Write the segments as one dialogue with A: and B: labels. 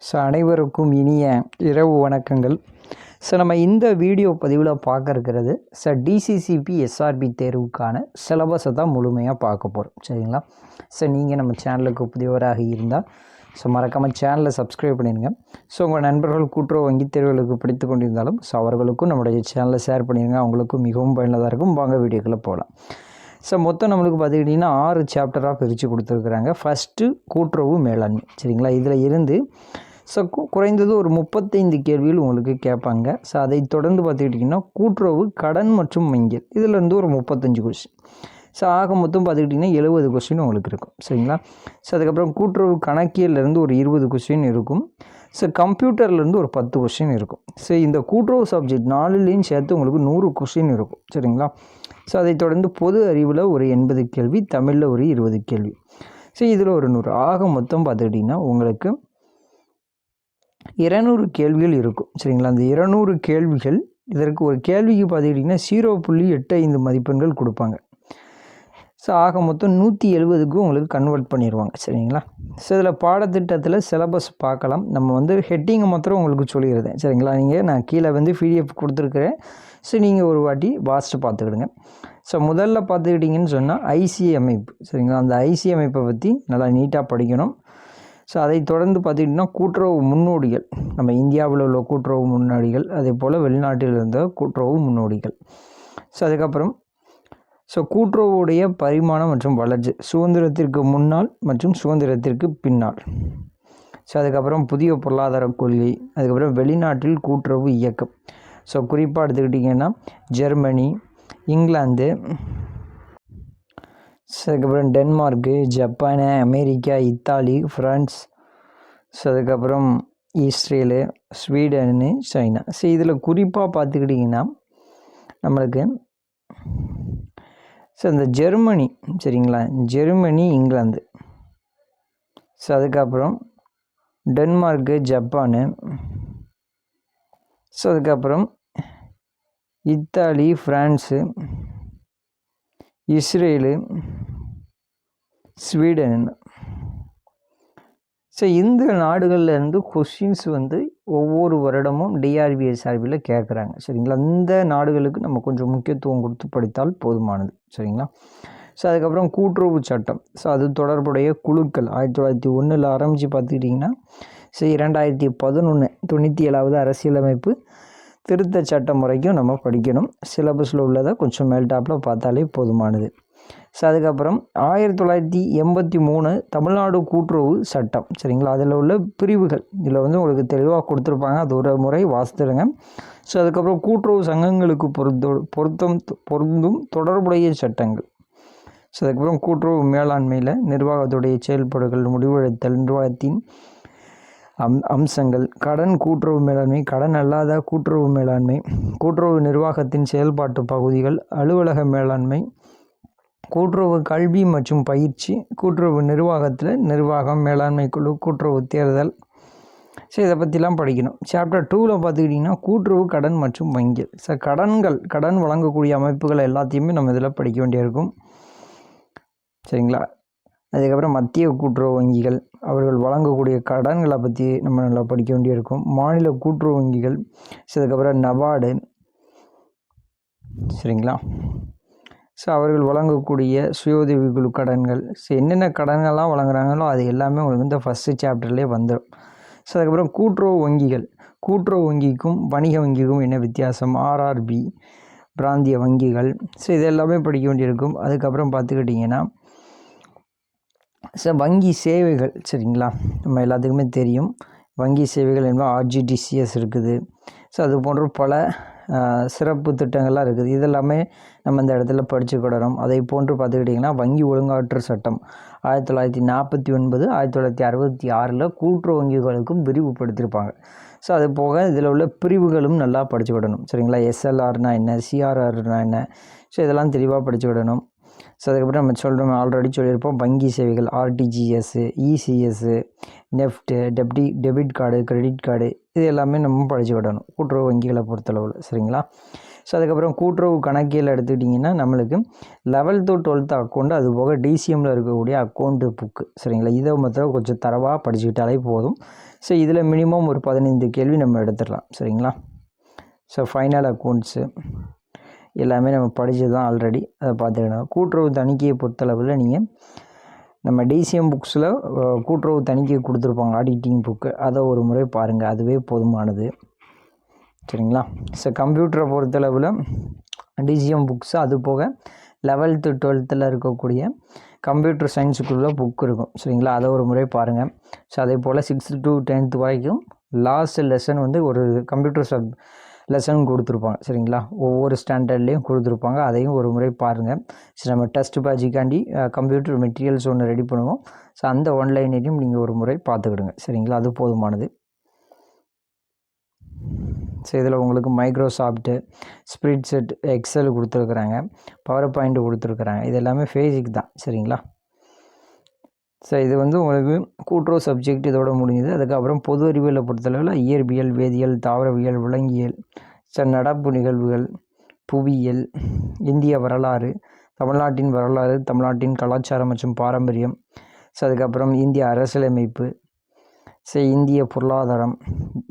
A: அனைவருக்கும் இனிய இரவு வணக்கங்கள். நம்ம இந்த வீடியோ பதிவில் பார்க்க இருக்கிறது டிசிசிபி எஸ்ஆர்பி தேர்வுக்கான சிலபஸை தான் முழுமையாக பார்க்க போகிறோம். சரிங்களா? நீங்கள் நம்ம சேனலுக்கு புதியவராக இருந்தால் மறக்காமல் சேனலை சப்ஸ்கிரைப் பண்ணிடுங்க. உங்கள் நண்பர்கள் கூட்டுறவு வங்கி தேர்வுகளுக்கு படித்து கொண்டிருந்தாலும் அவர்களுக்கும் நம்முடைய சேனலை ஷேர் பண்ணிடுங்க. அவங்களுக்கும் மிகவும் பயனுள்ளதாக இருக்கும். வாங்க வீடியோக்குள்ளே போகலாம். மொத்தம் நம்மளுக்கு பார்த்துக்கிட்டிங்கன்னா 6 சாப்டராக பிரித்து கொடுத்துருக்குறாங்க. ஃபஸ்ட்டு கூட்டுறவு மேலாண்மை. சரிங்களா? இதில் இருந்து குறைந்தது ஒரு 35 கேள்விகள் உங்களுக்கு கேட்பாங்க. அதை தொடர்ந்து பார்த்துக்கிட்டிங்கன்னா கூட்டுறவு கடன் மற்றும் வங்கியல் இதிலேருந்து ஒரு 35 கொஸ்டின். ஆக மொத்தம் பார்த்துக்கிட்டிங்கன்னா 70 கொஸ்டின் உங்களுக்கு இருக்கும். சரிங்களா? அதுக்கப்புறம் கூட்டுறவு கணக்கியல்லேருந்து ஒரு 20 கொஸ்டின் இருக்கும். கம்ப்யூட்டர்லேருந்து ஒரு 10 கொஸ்டின் இருக்கும். இந்த கூட்டுறவு சப்ஜெக்ட் 4லேயும் சேர்த்து உங்களுக்கு 100 கொஸ்டின் இருக்கும். சரிங்களா? அதை தொடர்ந்து பொது அறிவில் ஒரு 80 கேள்வி, தமிழில் ஒரு 20 கேள்வி. இதில் ஒரு 100. ஆக மொத்தம் பார்த்துக்கிட்டிங்கன்னா உங்களுக்கு 200 கேள்விகள் இருக்கும். சரிங்களா? அந்த 200 கேள்விகள், இதற்கு ஒரு கேள்விக்கு பார்த்துக்கிட்டிங்கன்னா 0.85 மதிப்பெண்கள் கொடுப்பாங்க. ஆக மொத்தம் 170க்கு உங்களுக்கு கன்வெர்ட் பண்ணிடுவாங்க. சரிங்களா? இதில் பாடத்திட்டத்தில் சிலபஸ் பார்க்கலாம். நம்ம ஹெட்டிங்கை மாத்திரம் உங்களுக்கு சொல்லிடுறேன். சரிங்களா? நான் கீழே பிடிஎஃப் கொடுத்துருக்குறேன். நீங்கள் ஒரு வாட்டி வாசித்து பார்த்துக்கிடுங்க. முதல்ல பார்த்துக்கிட்டிங்கன்னு சொன்னால் ஐசிஐ அமைப்பு. சரிங்களா? அந்த ஐசிஐ அமைப்பை பற்றி நல்லா நீட்டாக படிக்கணும். அதை தொடர்ந்து பார்த்திங்கன்னா கூட்டுறவு முன்னோடிகள், நம்ம இந்தியாவில் உள்ள கூட்டுறவு முன்னோடிகள், அதே போல் வெளிநாட்டில் இருந்த கூட்டுறவு முன்னோடிகள். அதுக்கப்புறம் கூட்டுறவுடைய பரிமாணம் மற்றும் வளர்ச்சி, சுதந்திரத்திற்கு முன்னால் மற்றும் சுதந்திரத்திற்கு பின்னால். அதுக்கப்புறம் புதிய பொருளாதார கொள்கை, அதுக்கப்புறம் வெளிநாட்டில் கூட்டுறவு இயக்கம். குறிப்பாக எடுத்துக்கிட்டிங்கன்னா ஜெர்மனி, இங்கிலாந்து, அதுக்கப்புறம் Denmark, Japan, America, Italy, France, அதுக்கப்புறம் இஸ்ரேலு, ஸ்வீடனு, சைனா. இதில் குறிப்பாக பார்த்துக்கிட்டிங்கன்னா நம்மளுக்கு இந்த ஜெர்மனி, சரிங்களா, ஜெர்மனி, இங்கிலாந்து, அதுக்கப்புறம் டென்மார்க்கு, ஜப்பானு, அதுக்கப்புறம் இத்தாலி, ஃப்ரான்ஸு, இஸ்ரேலு, ஸ்வீடன். இந்த நாடுகளில் இருந்து கொஸ்டின்ஸ் ஒவ்வொரு வருடமும் டிஆர்பிஎஸ்ஆர்பியில் கேட்குறாங்க. சரிங்களா? இந்த நாடுகளுக்கு நம்ம கொஞ்சம் முக்கியத்துவம் கொடுத்து படித்தால் போதுமானது. சரிங்களா? அதுக்கப்புறம் கூட்டுறவு சட்டம், அது தொடர்புடைய குழுக்கள் 1901 ஆரம்பித்து பார்த்துக்கிட்டிங்கன்னா 2011 97வது அரசியலமைப்பு திருத்த சட்டம் வரைக்கும் நம்ம படிக்கணும். சிலபஸில் உள்ளதை கொஞ்சம் மேல்டாப்பில் பார்த்தாலே போதுமானது. அதுக்கப்புறம் 1983 தமிழ்நாடு கூட்டுறவு சட்டம். சரிங்களா? அதில் உள்ள பிரிவுகள் இதில் உங்களுக்கு தெளிவாக கொடுத்துருப்பாங்க. அது ஒரு முறை வாசித்துடுங்க. அதுக்கப்புறம் கூட்டுறவு சங்கங்களுக்கு பொருந்தும் தொடர்புடைய சட்டங்கள். அதுக்கப்புறம் கூட்டுறவு மேலாண்மையில் நிர்வாகத்துடைய செயல்பாடுகள், முடிவெடுத்தல், நிர்வாகத்தின் அம்சங்கள், கடன் கூட்டுறவு மேலாண்மை, கடன் அல்லாத கூட்டுறவு மேலாண்மை, கூட்டுறவு நிர்வாகத்தின் செயல்பாட்டு பகுதிகள், அலுவலக மேலாண்மை, கூட்டுறவு கல்வி மற்றும் பயிற்சி, கூட்டுறவு நிர்வாகத்தில் நிர்வாகம், மேலாண்மை குழு, கூட்டுறவு தேர்தல். இதை பற்றிலாம் படிக்கணும். சாப்டர் 2ல் பார்த்துக்கிட்டிங்கன்னா கூட்டுறவு கடன் மற்றும் வங்கியல். கடன் வழங்கக்கூடிய அமைப்புகள் எல்லாத்தையுமே நம்ம இதில் படிக்க வேண்டியிருக்கும். சரிங்களா? அதுக்கப்புறம் மத்திய கூட்டுறவு வங்கிகள், அவர்கள் வழங்கக்கூடிய கடன்களை பற்றி நம்ம நல்லா படிக்க வேண்டியிருக்கும். மாநில கூட்டுறவு வங்கிகள், அதுக்கப்புறம் நபார்டு. சரிங்களா? அவர்கள் வழங்கக்கூடிய சுய உதவிக்குழு கடன்கள், என்னென்ன கடன்கள்லாம் வழங்குறாங்களோ அது எல்லாமே உங்களுக்கு இந்த ஃபஸ்ட்டு சாப்டர்லேயே வந்துடும். அதுக்கப்புறம் கூட்டுறவு வங்கிகள், கூட்டுறவு வங்கிக்கும் வணிக வங்கிக்கும் என்ன வித்தியாசம், ஆர்ஆர்பி, பிராந்திய வங்கிகள். இது எல்லாமே படிக்க வேண்டியிருக்கும். அதுக்கப்புறம் பார்த்துக்கிட்டிங்கன்னா வங்கி சேவைகள். சரிங்களா? நம்ம எல்லாத்துக்குமே தெரியும் வங்கி சேவைகள் என்பது ஆர்ஜிடிசிஎஸ் இருக்குது. அது போன்ற பல சிறப்பு திட்டங்கள்லாம் இருக்குது. இதெல்லாமே நம்ம இந்த இடத்துல படிச்சுக்கிடணும். அதை போன்று பார்த்துக்கிட்டிங்கன்னா வங்கி ஒழுங்காற்று சட்டம் 1949 1966 கூட்டுறவு வங்கிகளுக்கும் விரிவுபடுத்தியிருப்பாங்க. அது போக இதில் உள்ள பிரிவுகளும் நல்லா படிச்சுக்கிடணும். சரிங்களா? எஸ்எல்ஆர்னா என்ன, சிஆர்ஆர்னா என்ன, இதெல்லாம் தெளிவாக படிச்சுக்கிடணும். அதுக்கப்புறம் நம்ம ஆல்ரெடி சொல்லியிருப்போம் வங்கி சேவைகள், RTGS, ECS, NEFT, debit card, credit card, இது எல்லாமே நம்ம படிச்சுக்கிடணும் கூட்டுறவு வங்கிகளை பொறுத்தளவில். சரிங்களா? ஸோ அதுக்கப்புறம் கூட்டுறவு கணக்கியல் எடுத்துக்கிட்டிங்கன்னா நம்மளுக்கு 11th to 12th அக்கௌண்ட், அது போக டிசிஎம்மில் இருக்கக்கூடிய அக்கௌண்ட்டு புக்கு, சரிங்களா. இதை மாத்திரம் கொஞ்சம் தரவாக படிச்சுக்கிட்டாலே போதும். ஸோ இதில் மினிமம் ஒரு 15 கேள்வி நம்ம எடுத்துடலாம், சரிங்களா. ஸோ ஃபைனல் அக்கௌண்ட்ஸு எல்லாமே நம்ம படித்தது தான் ஆல்ரெடி, அதை பார்த்துக்கணும். கூட்டுறவு தணிக்கையை பொறுத்தளவில் நீங்கள் நம்ம டிசிஎம் புக்ஸில் கூட்டுறவு தணிக்கை கொடுத்துருப்பாங்க, ஆடிட்டிங் புக்கு, அதை ஒரு முறை பாருங்கள், அதுவே போதுமானது, சரிங்களா. ஸோ கம்ப்யூட்டரை பொறுத்தளவில் டிசிஎம் புக்ஸு, அது போக 11th 12th இருக்கக்கூடிய கம்ப்யூட்டர் சயின்ஸுக்குள்ள புக் இருக்கும், சரிங்களா. அதை ஒரு முறை பாருங்கள். ஸோ அதே போல் 6th to 10th வரைக்கும் லாஸ்ட் லெசன் வந்து ஒரு கம்ப்யூட்டர் லெசன் கொடுத்துருப்பாங்க, சரிங்களா. ஒவ்வொரு ஸ்டாண்டர்ட்லேயும் கொடுத்துருப்பாங்க, அதையும் ஒரு முறை பாருங்கள். ஸோ நம்ம டெஸ்ட் பேட்சுக்காண்டி கம்ப்யூட்டர் மெட்டீரியல்ஸ் ஒன்று ரெடி பண்ணுவோம். ஸோ அந்த ஆன்லைனையும் நீங்கள் ஒரு முறை பார்த்துக்கிடுங்க, சரிங்களா. அது போதுமானது. ஸோ இதில் உங்களுக்கு மைக்ரோசாஃப்ட்டு, ஸ்ப்ரெட்ஷீட், எக்ஸல் கொடுத்துருக்குறாங்க, பவர் பாயிண்ட் கொடுத்துருக்குறாங்க. இது எல்லாமே பேசிக் தான், சரிங்களா. ஸோ இது வந்து உங்களுக்கு கூட்டுறவு சப்ஜெக்ட் இதோட முடிஞ்சுது. அதுக்கப்புறம் பொது அறிவியலை பொறுத்தளவில் இயற்பியல், வேதியியல், தாவரவியல், விலங்கியல், நடப்பு நிகழ்வுகள், புவியியல், இந்திய வரலாறு, தமிழ்நாட்டின் வரலாறு, தமிழ்நாட்டின் கலாச்சாரம் மற்றும் பாரம்பரியம், ஸோ அதுக்கப்புறம் இந்திய அரசியலமைப்பு, ஸோ இந்திய பொருளாதாரம்,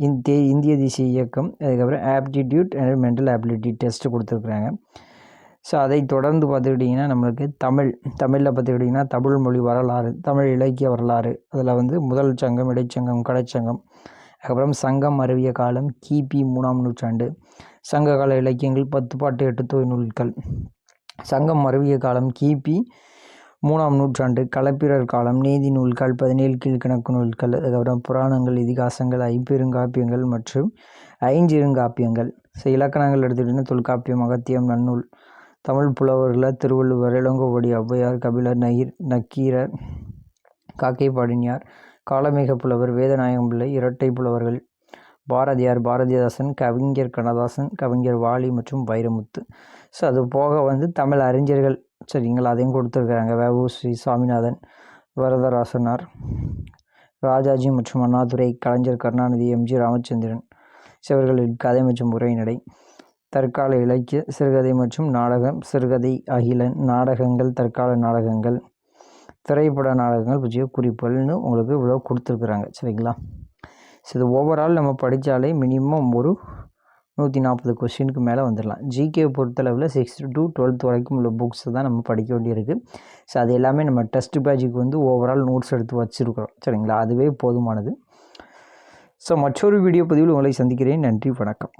A: இந்திய தேசிய இயக்கம், அதுக்கப்புறம் aptitude and mental ability test கொடுத்துருக்குறாங்க. ஸோ அதை தொடர்ந்து பார்த்துக்கிட்டிங்கன்னா நம்மளுக்கு தமிழில் பார்த்துக்கிட்டிங்கன்னா தமிழ் மொழி வரலாறு, தமிழ் இலக்கிய வரலாறு, அதில் வந்து முதல் சங்கம், இடைச்சங்கம், கடைச்சங்கம், அதுக்கப்புறம் சங்கம் அறிவிய காலம், கிபி 3ஆம் நூற்றாண்டு, சங்ககால இலக்கியங்கள், 10 பாட்டு 8 தொகை நூல்கள், சங்கம் அறிவிய காலம், கிபி 3ஆம் நூற்றாண்டு, களப்பிரர் காலம், நீதி நூல்கள், 17 கீழ்கணக்கு நூல்கள், அதுக்கப்புறம் புராணங்கள், இதிகாசங்கள், ஐம்பெருங்காப்பியங்கள் மற்றும் ஐஞ்சிறுங்காப்பியங்கள். ஸோ இலக்கணங்கள் எடுத்துக்கிட்டிங்கன்னா தொல்காப்பியம், அகத்தியம், நன்னூல், தமிழ் புலவர்களில் திருவள்ளுவர், இளங்கோவடி, ஔவையார், கபிலர், நக்கீரர், காக்கைப்பாடினியார், காளமேக புலவர், வேதநாயகம் பிள்ளை, இரட்டை புலவர்கள், பாரதியார், பாரதிதாசன், கவிஞர் கண்ணதாசன், கவிஞர் வாலி மற்றும் வைரமுத்து. ஸோ அது போக வந்து தமிழ் அறிஞர்கள், சரிங்களா, அதையும் கொடுத்துருக்குறாங்க. வ.உ.சி. சாமிநாதன், வரதராசனார், ராஜாஜி மற்றும் அண்ணாதுரை, கலைஞர் கருணாநிதி, எம்.ஜி. ராமச்சந்திரன், சிவர்களின் கதை மற்றும் உரைநடை, தற்கால இலக்கிய, சிறுகதை மற்றும் நாடகம், சிறுகதை, அகிலன், நாடகங்கள், தற்கால நாடகங்கள், திரைப்பட நாடகங்கள் பற்றிய குறிப்புகள்னு உங்களுக்கு இவ்வளோ கொடுத்துருக்குறாங்க, சரிங்களா. ஸோ இது ஓவரால் நம்ம படித்தாலே மினிமம் ஒரு 140 கொஸ்டினுக்கு மேலே வந்துடலாம். ஜிகே பொறுத்தளவில் 6th to 12th வரைக்கும் உள்ள புக்ஸ் தான் நம்ம படிக்க வேண்டியிருக்கு. ஸோ அது எல்லாமே நம்ம டெஸ்ட் பேட்சுக்கு வந்து ஓவரால் நோட்ஸ் எடுத்து வச்சுருக்கிறோம், சரிங்களா. அதுவே போதுமானது. ஸோ மற்றொரு வீடியோ பதிவில் உங்களை சந்திக்கிறேன். நன்றி, வணக்கம்.